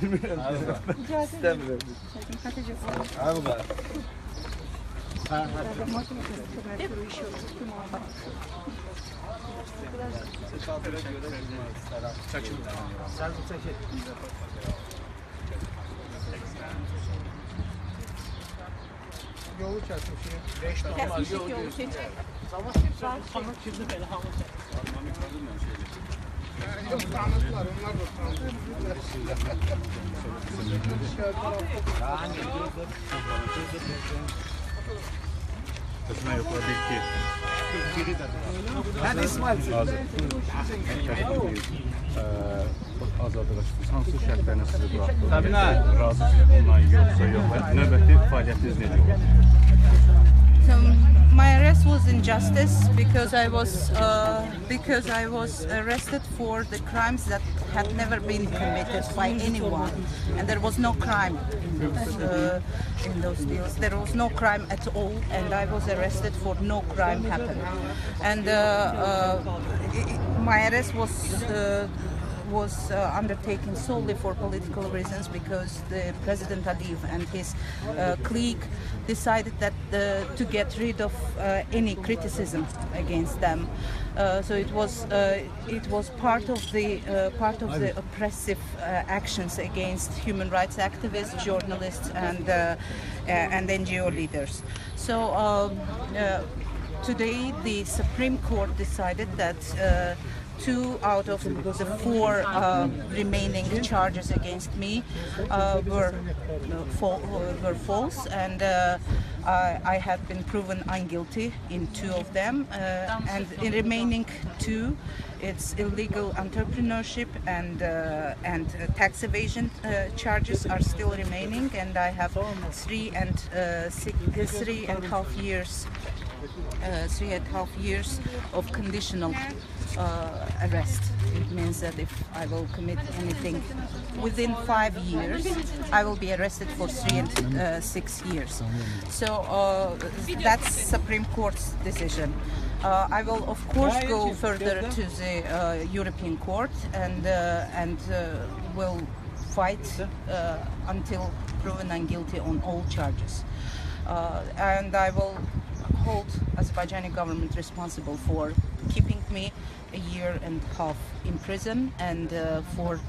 bilmiyorum. İstemiyorum. Abi bak. Yolu çəkmişik. Kəsmişik yolu seç. Sana kirli belə hamı tanıdılar, onlar da tanıdılar. Kısmına yokladık ki. Ben İsmail. Azadlığa çıxdınız. Hansı şərtlərlə sizi buraxdı? Tabii nə? Razısınız bundan yoxsa yox? Növbəti fəaliyyətiniz necə oldu? So my arrest was injustice because I was arrested for the crimes that had never been committed by anyone, and there was no crime in those deals. There was no crime at all, and I was arrested for no crime happened. And my arrest was undertaken solely for political reasons because the President Aliyev and his clique decided that to get rid of any criticism against them. So it was part of the oppressive actions against human rights activists, journalists, and NGO leaders. So today the Supreme Court decided that 2 out of the 4 remaining charges against me were false, and I have been proven unguilty in 2 of them, and in remaining 2, it's illegal entrepreneurship and tax evasion charges are still remaining, and I have 3.5 years of conditional arrest. It means that if I will commit anything within 5 years, I will be arrested for 3 and 6 years. So that's Supreme Court's decision. I will of course go further to the European Court and will fight until proven unguilty on all charges. And I will hold Azerbaijani government responsible for keeping me a 1.5 years in prison and for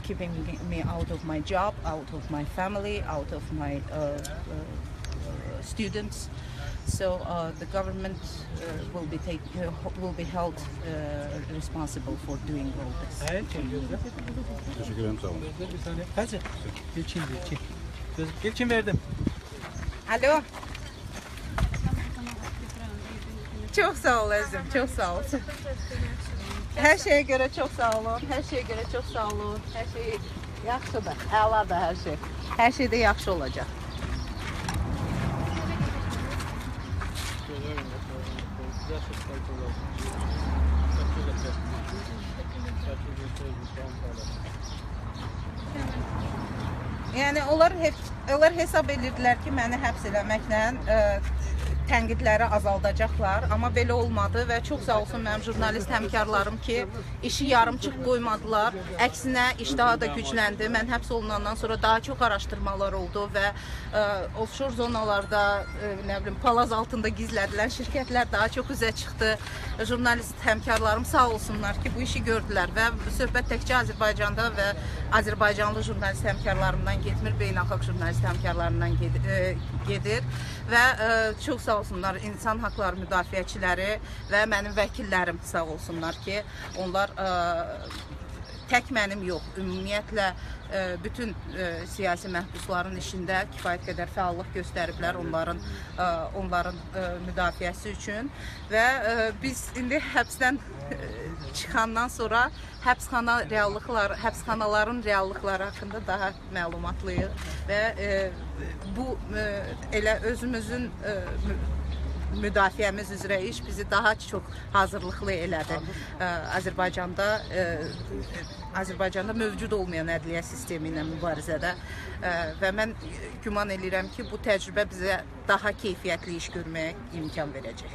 keeping me out of my job, out of my family, out of my students. So the government will be held responsible for doing all this. Teşekkür ederim, sağ olun. Hadi. İlkin verdim. Alo. Çok sağ ol Əzim, çok sağ ol. Her şeye göre çok sağ olun, her şeye göre çok sağ olun. Her şey yaxşıdır, əladır her şey. Her şey de yaxşı olacak. Yəni onlar hesab edirdilər ki, məni həbs eləməklə tənqidləri azaldacaqlar, amma belə olmadı və çox sağ olsun mənim jurnalist həmkarlarım ki, işi yarımçıq qoymadılar. Əksinə iş daha da gücləndi. Mən həbs olunandan sonra daha çox araşdırmalar oldu və offshore zonalarda, nə bilim, palaz altında gizlədilən şirkətlər daha çox üzə çıxdı. Jurnalist həmkarlarım sağ olsunlar ki, bu işi gördülər və söhbət təkcə Azərbaycanda və Azərbaycanlı jurnalist həmkarlarımdan getmir, beynəlxalq jurnalist həmkarlarından gedir və çox sağ olsunlar insan haqları müdafiəçiləri və mənim vəkillərim sağ olsunlar ki, onlar tək mənim yox, ümumiyyətlə bütün siyasi məhbusların işində kifayət qədər fəallıq göstəriblər onların müdafiəsi üçün və biz indi həbsdən çıxandan sonra həbsxanaların reallıqları haqqında daha məlumatlıyıq və bu elə özümüzün müdafiəmiz üzrə iş bizi daha çox hazırlıqlı elədi. Azərbaycanda mövcud olmayan ədliyyə sistemi ilə mübarizədə və mən güman edirəm ki, bu təcrübə bizə daha keyfiyyətli iş görməyə imkan verəcək.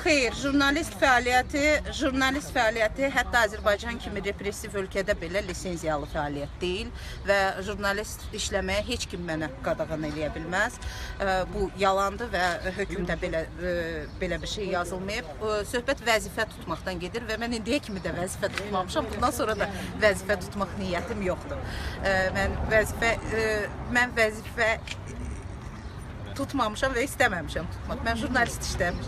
Xeyr, jurnalist fəaliyyəti hətta Azərbaycan kimi repressiv ölkədə belə lisenziyalı fəaliyyət deyil və jurnalist işləməyə heç kim mənə qadağan eləyə bilməz. Bu yalandır və hökmdə belə bir şey yazılmayıb. Söhbət vəzifə tutmaqdan gedir və mən indiyə kimi də vəzifə tutmamışam. Bundan sonra da vəzifə tutmaq niyyətim yoxdur. Mən vəzifə tutmamışam və istəməmişəm tutmaq. Mən jurnalist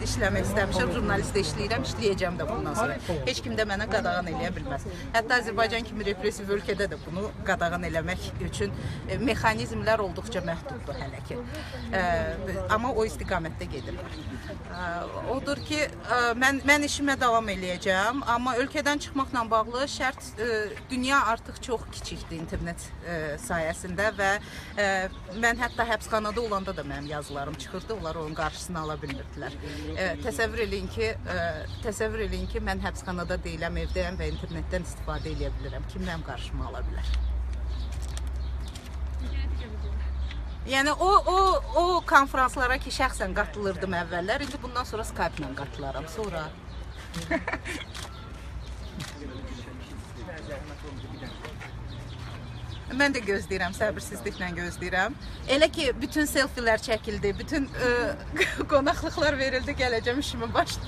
işləmək istəmişəm, jurnalist işləyirəm, işləyəcəm də bundan sonra. Heç kim də mənə qadağan eləyə bilməz. Hətta Azərbaycan kimi repressiv ölkədə də bunu qadağan eləmək üçün mexanizmlər olduqca məhduddur hələ ki. Amma o istiqamətdə gedirlər. Odur ki, mən işimə davam eləyəcəm, amma ölkədən çıxmaqla bağlı şərt, dünya artıq çox kiçikdir internet sayəsində və mən hətta həbsxanada olanda da mənim yazılarım çıxırdı, onlar onun qarşısını ala bilmirdilər. Təsəvvür eləyin ki, mən həbsxanada deyiləm, evdəyəm və internetdən istifadə edə bilirəm. Kim mənim qarşıma ala bilər? Yəni o konferanslara ki, şəxsən qatılırdım əvvəllər, indi bundan sonra Skype-la qatılaram. Sonra mən də gözləyirəm, səbirsizliklə gözləyirəm. Elə ki, bütün selfilər çəkildi, bütün qonaqlıqlar verildi, gələcəm işimin başına.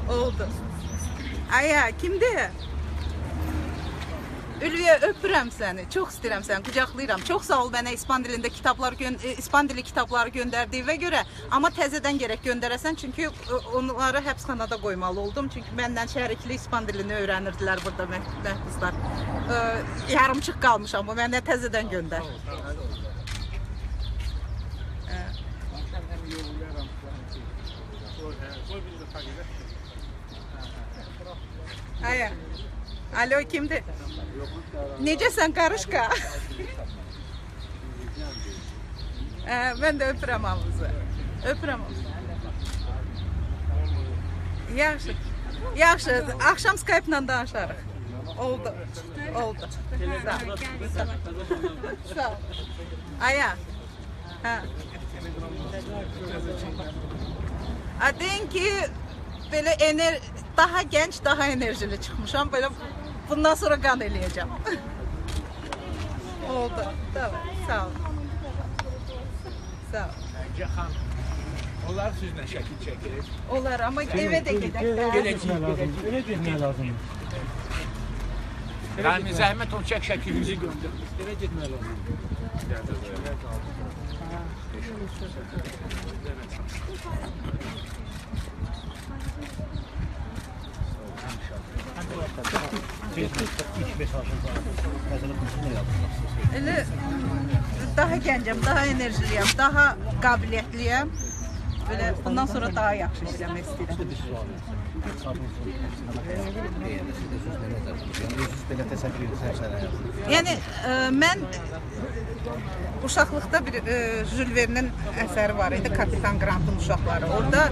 Oldu. Aya, kimdir? Ülviyə, öpürəm səni, çox istəyirəm səni, qucaqlayıram. Çox sağ ol mənə İspan dili kitabları göndərdiyinə görə. Amma təzədən gərək göndərəsən, çünki onları həbsxanada qoymalı oldum. Çünki məndən şərikli İspan dilini öyrənirdilər burada məhbuslar. Yarımçıq qalmışam, bu mənə təzədən göndər. Aya, alo, kimdir? Necəsən, qarışqa? Mən də öpürəm hamınızı. Yaxşı, axşam Skype-la danışarıq. Oldu. Sağ ol. Aya. Deyin ki, belə daha gənc, daha enerjili çıxmışam. Belə bundan sonra qan eləyəcəm. Oldu. Tamam, sağ ol. Xan, onlar sizlə şəkil çəkir. Olar, amma evə də gedək. Elə getmək lazım. Yəni, zəhmət ol, çək şəkilimizi göndər. Evə getmək lazım. Elə daha gəncəm, daha enerjiliyəm, daha qabiliyyətliyəm. Belə bundan sonra daha yaxşı işləmək istəyirəm. Yəni mən uşaqlıqda bir Jules Verne'in əsəri var idi, Kapitan Grant'ın uşaqları. Orada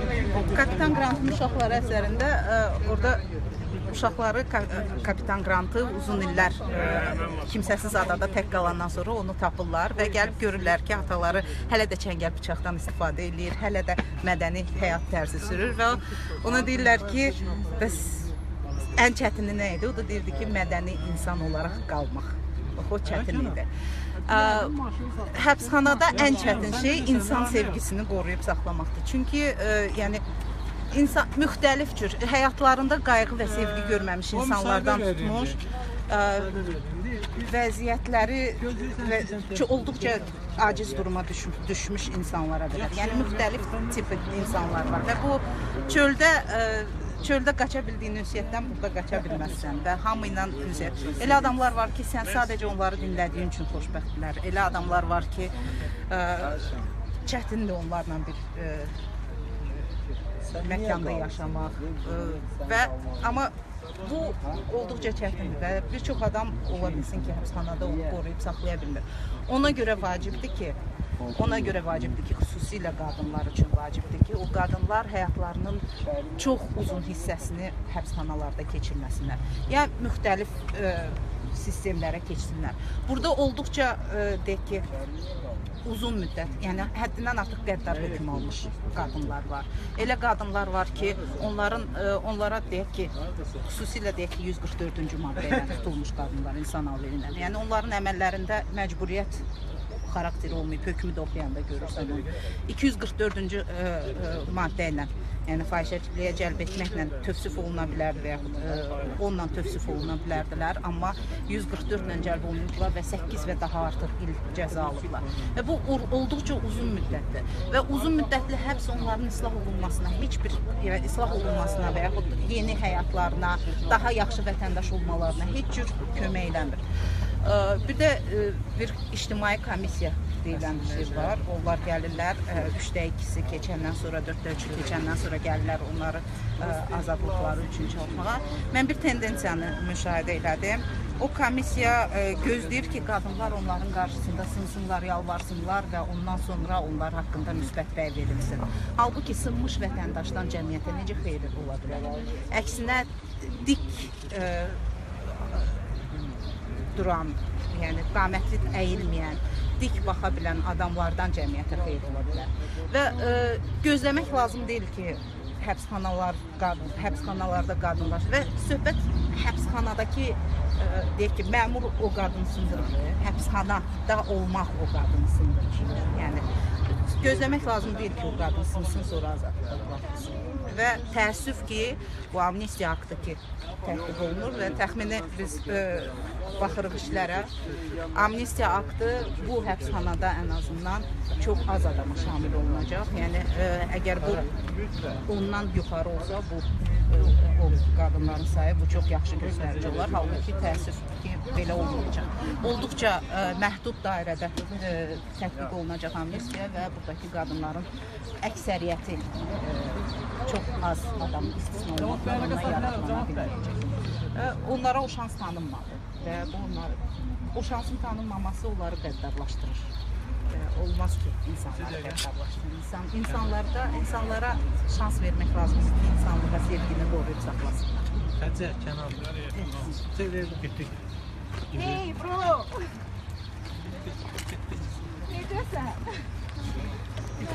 Kapitan Grant'ın uşaqları əsərində orada uşaqları Kapitan Grant'ı uzun illər kimsəsiz adada tək qalandan sonra onu tapırlar və gəlib görürlər ki, ataları hələ də çəngəl bıçaqdan istifadə edir, hələ də mədəni həyat tərzi sürür və ona deyirlər ki, bəs ən çətini nə idi? O da deyirdi ki, mədəni insan olaraq qalmaq. O çətin idi. Həbsxanada ən çətin şey insan sevgisini qoruyub saxlamaqdır. Çünki yəni müxtəlif cür həyatlarında qayğı və sevgi görməmiş insanlardan tutmuş, vəziyyətləri olduqca aciz duruma düşmüş insanlara qədər. Yəni müxtəlif tip insanlar var və bu çöldə qaça bildiyin ünsiyyətdən burada qaça bilməzsən və hamı ilə ünsiyyət. Elə adamlar var ki, sən sadəcə onları dinlədiyin üçün xoşbəxtdirlər. Elə adamlar var ki, çətindir onlarla bir məkanda yaşamaq amma bu olduqca çətindir və bir çox adam ola bilsin ki, həbsxanada onu qoruyub saxlaya bilmir. Ona görə vacibdir ki, Ona görə vacibdir ki, xüsusilə qadınlar üçün vacibdir ki, o qadınlar həyatlarının çox uzun hissəsini həbsxanalarda keçirməsinlər. Ya müxtəlif sistemlərə keçsinlər. Burada olduqca deyək ki, uzun müddət, yəni həddindən artıq qəddar hökm almış qadınlar var. Elə qadınlar var ki, onlara deyək ki, xüsusilə deyək ki, 144-cü maddə ilə tutulmuş qadınlar insan alverindən. Yəni onların əməllərində məcburiyyət xarakteri olmayıb, hökmü də oxuyanda görürsən onu. 244-cü maddə ilə, yəni fahişəçiliyə cəlb etməklə tövsif oluna bilərdi və yaxud onunla tövsif oluna bilərdilər, amma 144 ilə cəlb olunublar və 8 və daha artıq il cəza alıblar. Və bu olduqca uzun müddətdir və uzun müddətli həbs onların islah olunmasına, islah olunmasına və yaxud yeni həyatlarına, daha yaxşı vətəndaş olmalarına heç cür kömək eləmir. Bir də bir ictimai komissiya deyilən bir şey var. Onlar gəlirlər, 3/2-si keçəndən sonra, 4/3 keçəndən sonra gəlirlər onları azadlıqları üçün çalışmağa. Mən bir tendensiyanı müşahidə elədim. O komissiya gözləyir ki, qadınlar onların qarşısında sınsınlar, yalvarsınlar və ondan sonra onlar haqqında müsbət bəy verilsin. Halbuki sınmış vətəndaşdan cəmiyyətə necə xeyri ola bilər? Əksinə dik duran, yəni qamətli əyilməyən, dik baxa bilən adamlardan cəmiyyətə xeyir ola bilər. Və gözləmək lazım deyil ki, həbsxanalarda qadınlar və söhbət həbsxanadakı deyək ki, məmur o qadınsındır, həbsxanada olmaq o qadınsındır. Yəni gözləmək lazım deyil ki, o qadın sınsın, sonra azadlıqda buraxılsın. Və təəssüf ki, bu amnistiya aktı ki, tətbiq olunur və təxmini biz baxırıq işlərə. Amnistiya aktı bu həbsxanada ən azından çox az adama şamil olunacaq. Yəni, əgər bu ondan yuxarı olsa, bu o qadınların sayı bu çox yaxşı göstərici olar. Halbuki təəssüf ki, belə olmayacaq. Olduqca məhdud dairədə tətbiq olunacaq amnistiya və buradakı qadınların əksəriyyəti çox az adam istisna olmaqla yaratlana bilməyəcək. Onlara o şans tanınmadı və o şansın tanınmaması onları qəddarlaşdırır. Olmaz ki, insanları qəddarlaşdırır. İnsanlara şans vermək lazımdır ki, insanlığa sevgini qoruyub saxlasınlar. Xəcər, Kənan. Getdik. Hey bro! Necəsən?